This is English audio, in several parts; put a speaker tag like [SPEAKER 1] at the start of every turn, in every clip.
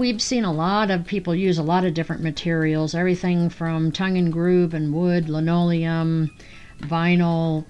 [SPEAKER 1] we've seen a lot of people use a lot of different materials, everything from tongue and groove and wood, linoleum, vinyl,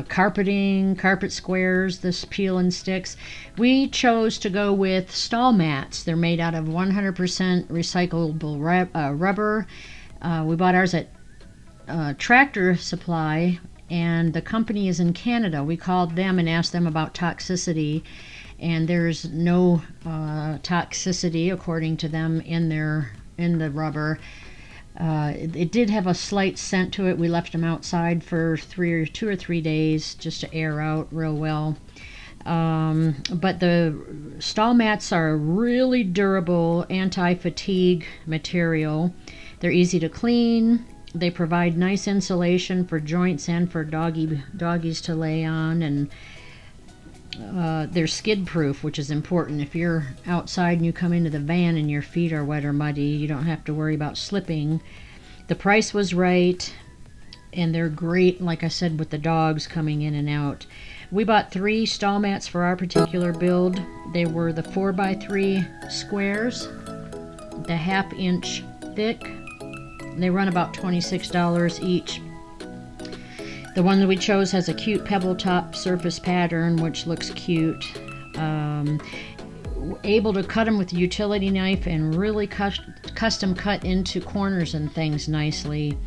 [SPEAKER 1] carpeting, carpet squares, this peel and sticks. We chose to go with stall mats. They're made out of 100% recyclable rubber. We bought ours at Tractor Supply, and the company is in Canada. We called them and asked them about toxicity, and there's no toxicity according to them in the rubber. It did have a slight scent to it. We left them outside for 2 or 3 days just to air out real well. But the stall mats are really durable, anti-fatigue material. They're easy to clean. They provide nice insulation for joints and for doggies to lay on, and they're skid proof, which is important. If you're outside and you come into the van and your feet are wet or muddy, you don't have to worry about slipping. The price was right, and they're great, like I said, with the dogs coming in and out. We bought 3 stall mats for our particular build. They were the 4x3 squares, the 1/2 inch thick. They run about $26 each. The one that we chose has a cute pebble top surface pattern, which looks cute. Able to cut them with a utility knife and really custom cut into corners and things nicely.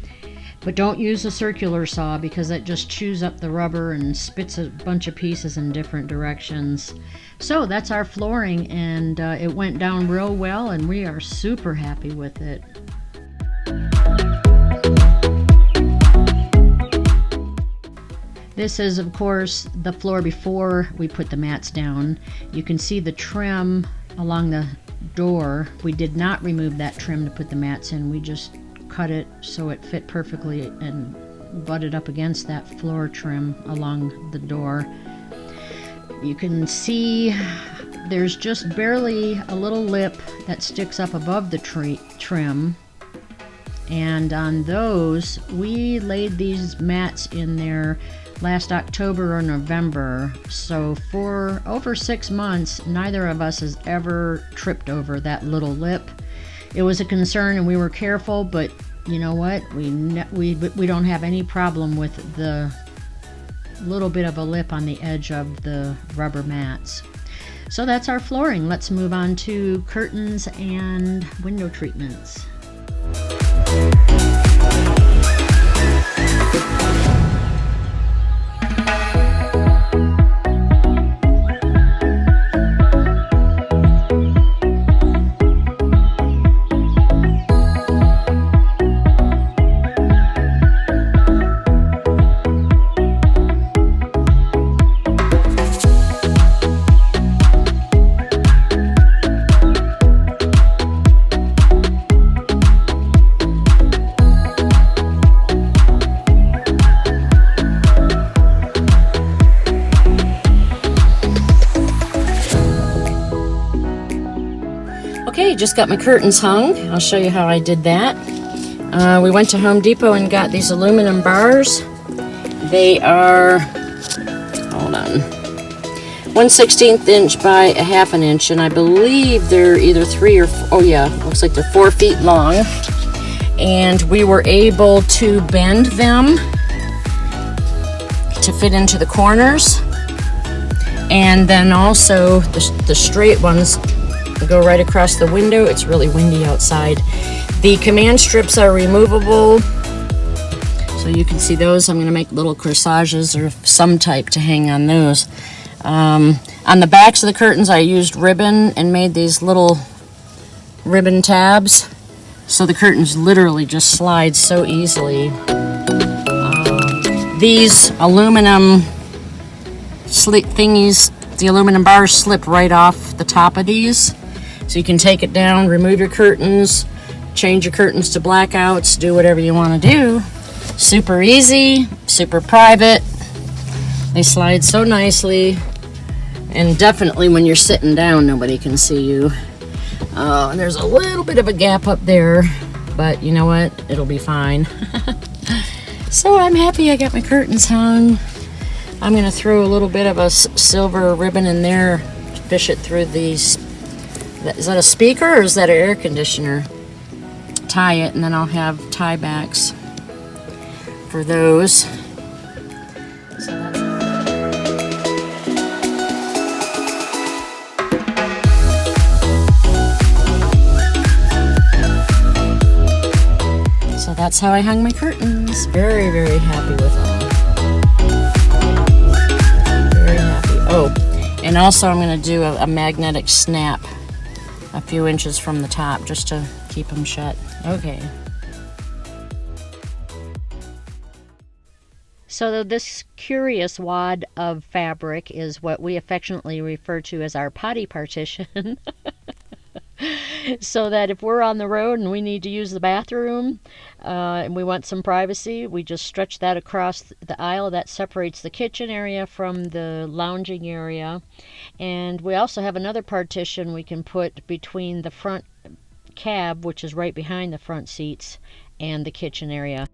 [SPEAKER 1] But don't use a circular saw because it just chews up the rubber and spits a bunch of pieces in different directions. So that's our flooring, and it went down real well, and we are super happy with it. This is, of course, the floor before we put the mats down. You can see the trim along the door. We did not remove that trim to put the mats in. We just cut it so it fit perfectly and butted up against that floor trim along the door. You can see there's just barely a little lip that sticks up above the trim. And on those, we laid these mats in there last October or November. So for over 6 months, neither of us has ever tripped over that little lip. It was a concern, and we were careful, but you know what? We don't have any problem with the little bit of a lip on the edge of the rubber mats. So that's our flooring. Let's move on to curtains and window treatments. Okay, just got my curtains hung. I'll show you how I did that. We went to Home Depot and got these aluminum bars. They are, hold on, 1/16 inch by 1/2 inch, and I believe they're either 3 or 4, oh yeah, looks like they're 4 feet long. And we were able to bend them to fit into the corners. And then also the straight ones go right across the window. It's really windy outside. The command strips are removable, so you can see those. I'm going to make little corsages or some type to hang on those. On the backs of the curtains, I used ribbon and made these little ribbon tabs, so the curtains literally just slide so easily. These aluminum slit thingies, the aluminum bars slip right off the top of these. So you can take it down, remove your curtains, change your curtains to blackouts, do whatever you want to do. Super easy, super private. They slide so nicely. And definitely when you're sitting down, nobody can see you. And there's a little bit of a gap up there, but you know what? It'll be fine. So I'm happy I got my curtains hung. I'm going to throw a little bit of a silver ribbon in there, fish it through these Is that a speaker or is that an air conditioner? Tie it, and then I'll have tie backs for those. So that's how I hung my curtains. Very, very happy with them. Very happy. Oh, and also I'm going to do a magnetic snap a few inches from the top just to keep them shut. Okay. So this curious wad of fabric is what we affectionately refer to as our potty partition. So that if we're on the road and we need to use the bathroom and we want some privacy, we just stretch that across the aisle. That separates the kitchen area from the lounging area. And we also have another partition we can put between the front cab, which is right behind the front seats, and the kitchen area.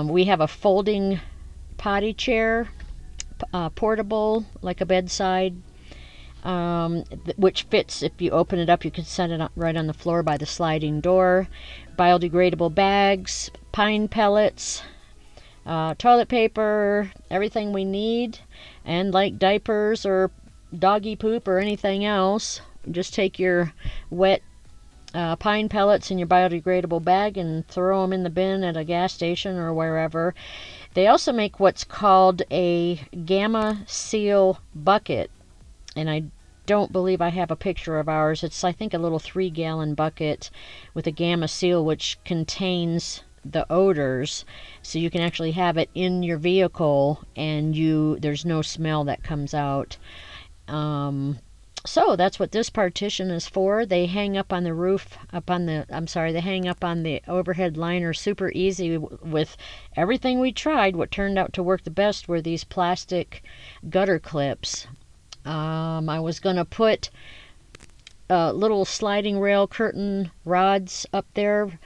[SPEAKER 1] We have a folding potty chair, portable, like a bedside, which fits. If you open it up, you can set it right on the floor by the sliding door. Biodegradable bags, pine pellets, toilet paper, everything we need. And like diapers or doggy poop or anything else, just take your wet pine pellets in your biodegradable bag and throw them in the bin at a gas station or wherever. They also make what's called a Gamma Seal bucket, and I don't believe I have a picture of ours. It's, I think, a little 3-gallon bucket with a Gamma Seal which contains the odors, so you can actually have it in your vehicle and there's no smell that comes out. So that's what this partition is for. They hang up on the roof, they hang up on the overhead liner super easy with everything we tried. What turned out to work the best were these plastic gutter clips. I was going to put little sliding rail curtain rods up there.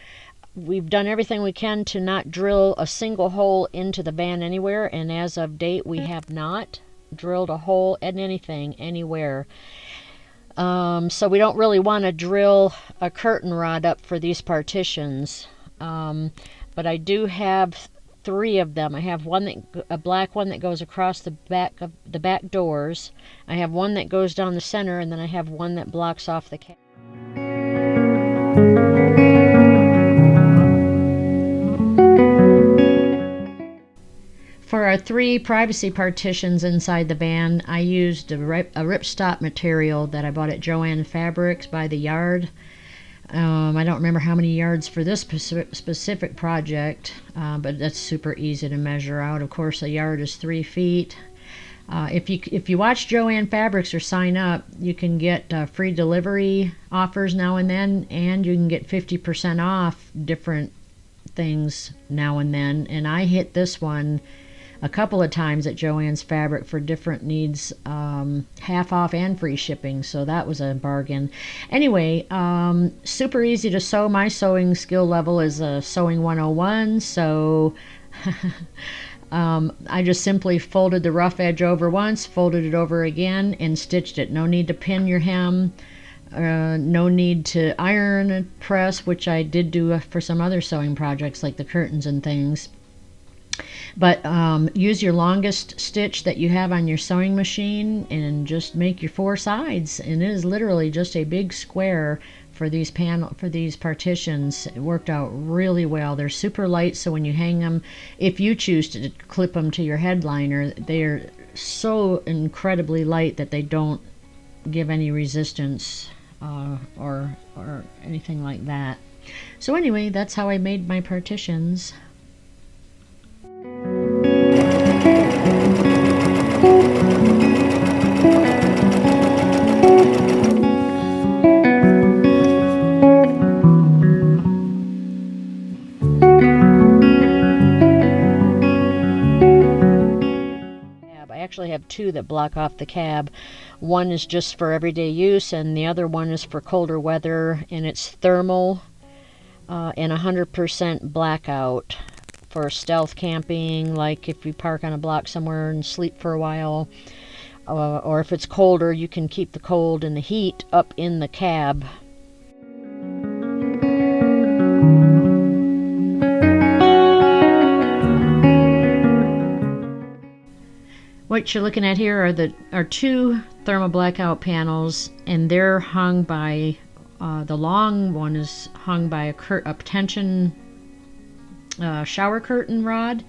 [SPEAKER 1] We've done everything we can to not drill a single hole into the van anywhere, and as of date, we have not drilled a hole in anything anywhere. So we don't really want to drill a curtain rod up for these partitions. But I do have 3 of them. I have a black one that goes across the back doors. I have one that goes down the center, and then I have one that blocks off the cab. For our 3 privacy partitions inside the van, I used a ripstop material that I bought at Joann Fabrics by the yard. I don't remember how many yards for this specific project, but that's super easy to measure out. Of course, a yard is 3 feet. If you watch Joann Fabrics or sign up, you can get free delivery offers now and then, and you can get 50% off different things now and then. And I hit this one a couple of times at Joann's Fabric for different needs, half off and free shipping, so that was a bargain. Anyway, super easy to sew. My sewing skill level is a sewing 101, so I just simply folded the rough edge over once, folded it over again, and stitched it. No need to pin your hem. No need to iron and press, which I did do for some other sewing projects like the curtains and things. But use your longest stitch that you have on your sewing machine and just make your 4 sides. And it is literally just a big square for these partitions. It worked out really well. They're super light, so when you hang them, if you choose to clip them to your headliner, they're so incredibly light that they don't give any resistance or anything like that. So anyway, that's how I made my partitions. I actually have 2 that block off the cab. One is just for everyday use, and the other one is for colder weather, and it's thermal and 100% blackout for stealth camping, like if you park on a block somewhere and sleep for a while, or if it's colder, you can keep the cold and the heat up in the cab. What you're looking at here are two thermal blackout panels, and they're hung by the long one is hung by a tension shower curtain rod,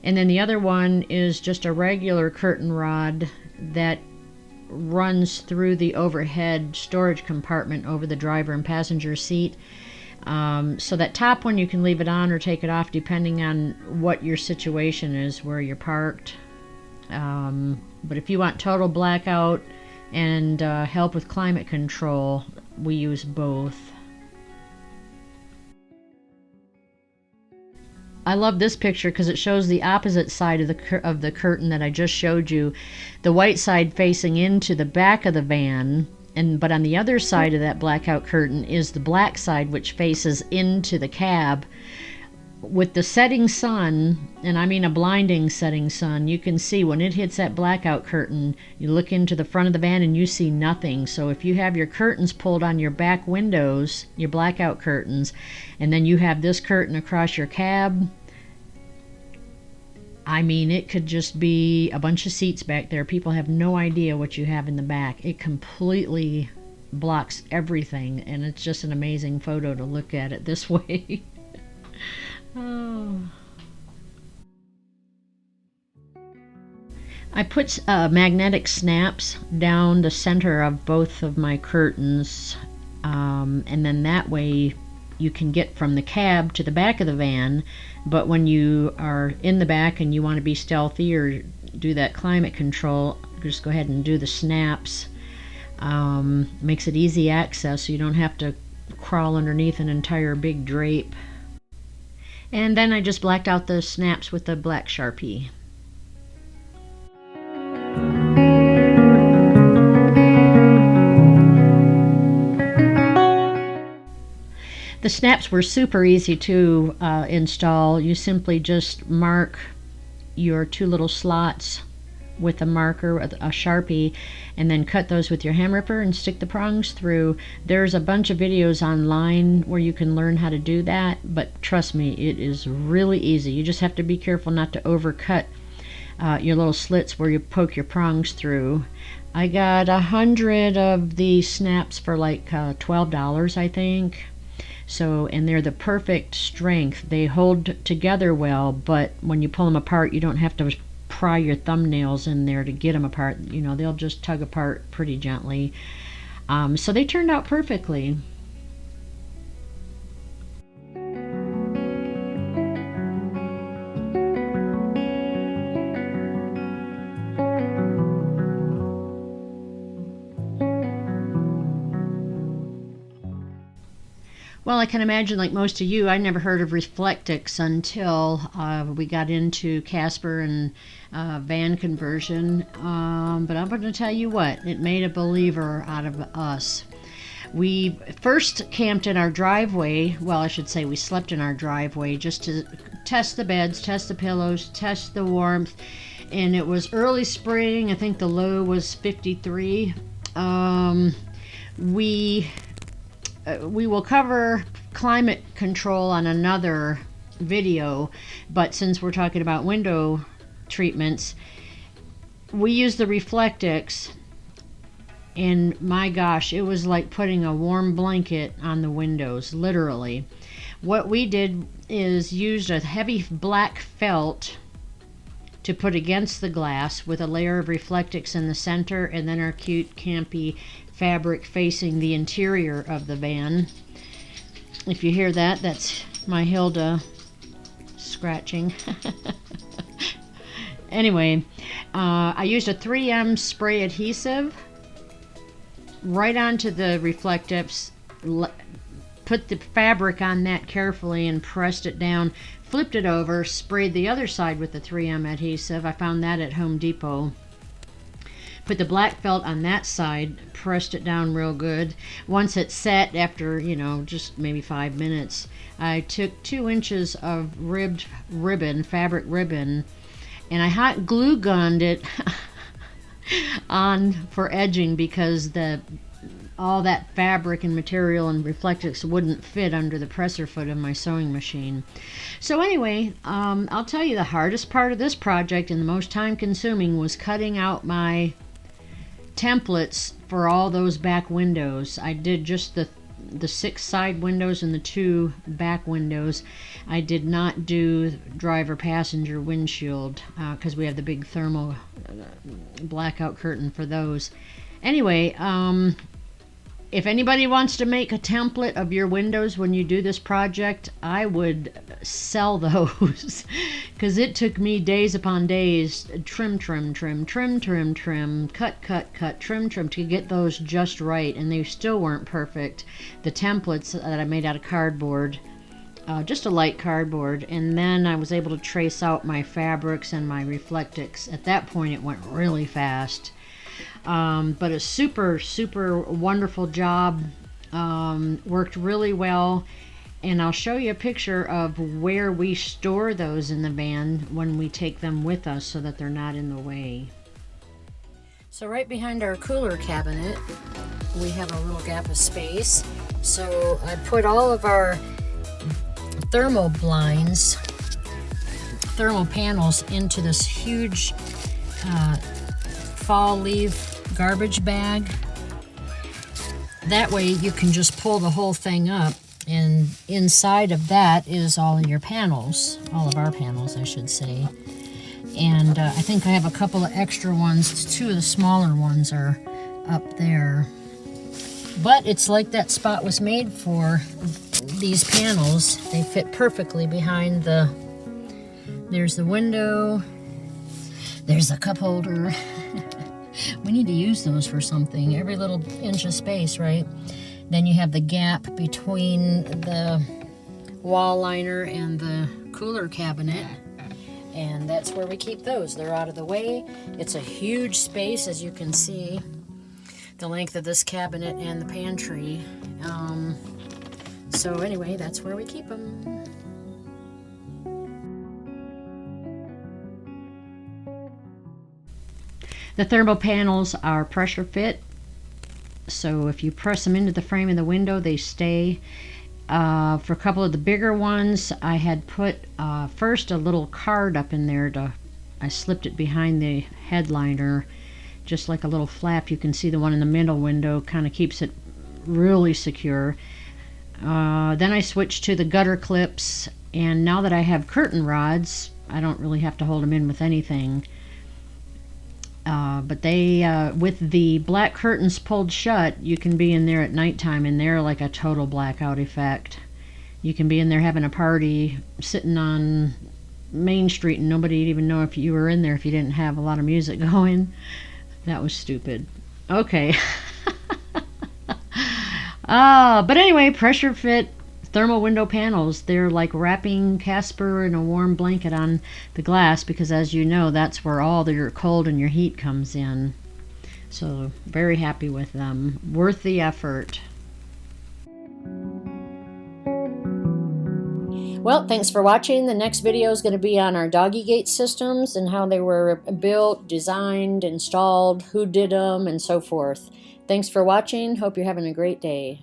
[SPEAKER 1] and then the other one is just a regular curtain rod that runs through the overhead storage compartment over the driver and passenger seat. So that top one you can leave it on or take it off depending on what your situation is, where you're parked. But if you want total blackout and help with climate control, we use both. I love this picture because it shows the opposite side of the curtain that I just showed you. The white side facing into the back of the van, but on the other side of that blackout curtain is the black side, which faces into the cab. With the setting sun, and I mean a blinding setting sun, you can see when it hits that blackout curtain, you look into the front of the van and you see nothing. So if you have your curtains pulled on your back windows, your blackout curtains, and then you have this curtain across your cab, I mean, it could just be a bunch of seats back there. People have no idea what you have in the back. It completely blocks everything, and it's just an amazing photo to look at it this way. Oh. I put magnetic snaps down the center of both of my curtains, and then that way you can get from the cab to the back of the van. But when you are in the back and you want to be stealthy or do that climate control, just go ahead and do the snaps. Makes it easy access, so you don't have to crawl underneath an entire big drape. And then I just blacked out the snaps with the black Sharpie. The snaps were super easy to install. You simply just mark your two little slots with a marker, with a Sharpie, and then cut those with your hand ripper and stick the prongs through. There's a bunch of videos online where you can learn how to do that, but trust me, it is really easy. You just have to be careful not to overcut your little slits where you poke your prongs through. I got 100 of these snaps for like $12, I think. So, and they're the perfect strength. They hold together well, but when you pull them apart, you don't have to pry your thumbnails in there to get them apart. You know, they'll just tug apart pretty gently. So they turned out perfectly. Well, I can imagine, like most of you, I never heard of Reflectix until we got into Casper and van conversion. But I'm going to tell you what, it made a believer out of us. We first camped in our driveway. Well, I should say we slept in our driveway just to test the beds, test the pillows, test the warmth. And it was early spring. I think the low was 53. We will cover climate control on another video, but since we're talking about window treatments, we use the Reflectix, and my gosh, it was like putting a warm blanket on the windows, literally. What we did is used a heavy black felt to put against the glass with a layer of Reflectix in the center, and then our cute campy fabric facing the interior of the van. If you hear that, that's my Hilda scratching. Anyway, I used a 3M spray adhesive right onto the Reflectix, put the fabric on that carefully and pressed it down, flipped it over, sprayed the other side with the 3M adhesive. I found that at Home Depot. Put the black felt on that side, pressed it down real good. Once it set, after, you know, just maybe 5 minutes, I took 2 inches of ribbed ribbon, fabric ribbon, and I hot glue gunned it on for edging, because all that fabric and material and Reflectix wouldn't fit under the presser foot of my sewing machine. So anyway, I'll tell you, the hardest part of this project and the most time consuming was cutting out my templates for all those back windows. I did just the 6 side windows and the 2 back windows. I did not do driver passenger windshield because we have the big thermal blackout curtain for those. Anyway, if anybody wants to make a template of your windows when you do this project, I would sell those because it took me days upon days, trim, cut, trim, to get those just right, and they still weren't perfect. The templates that I made out of cardboard, just a light cardboard, and then I was able to trace out my fabrics and my Reflectix. At that point it went really fast. But a super wonderful job, worked really well, and I'll show you a picture of where we store those in the van when we take them with us so that they're not in the way. So right behind our cooler cabinet we have a little gap of space, so I put all of our thermal blinds, thermal panels into this huge fall leaf garbage bag. That way you can just pull the whole thing up, and inside of that is all of your panels, all of our panels I should say. And I think I have a couple of extra ones. 2 of the smaller ones are up there, but it's like that spot was made for these panels. They fit perfectly behind there's the window, there's the cup holder. We need to use those for something, every little inch of space, right? Then you have the gap between the wall liner and the cooler cabinet, and that's where we keep those. They're out of the way. It's a huge space, as you can see, the length of this cabinet and the pantry. So anyway, that's where we keep them. The thermal panels are pressure fit, so if you press them into the frame of the window, they stay. For a couple of the bigger ones, I had put first a little card up in there. I slipped it behind the headliner, just like a little flap. You can see the one in the middle window kind of keeps it really secure. Then I switched to the gutter clips, and now that I have curtain rods, I don't really have to hold them in with anything. But they, with the black curtains pulled shut, you can be in there at nighttime and they're like a total blackout effect. You can be in there having a party, sitting on Main Street, and nobody'd even know if you were in there if you didn't have a lot of music going. That was stupid. Okay. But anyway, pressure fit thermal window panels. They're like wrapping Casper in a warm blanket on the glass, because as you know, that's where all your cold and your heat comes in. So very happy with them. Worth the effort. Well, thanks for watching. The next video is going to be on our doggy gate systems and how they were built, designed, installed, who did them, and so forth. Thanks for watching. Hope you're having a great day.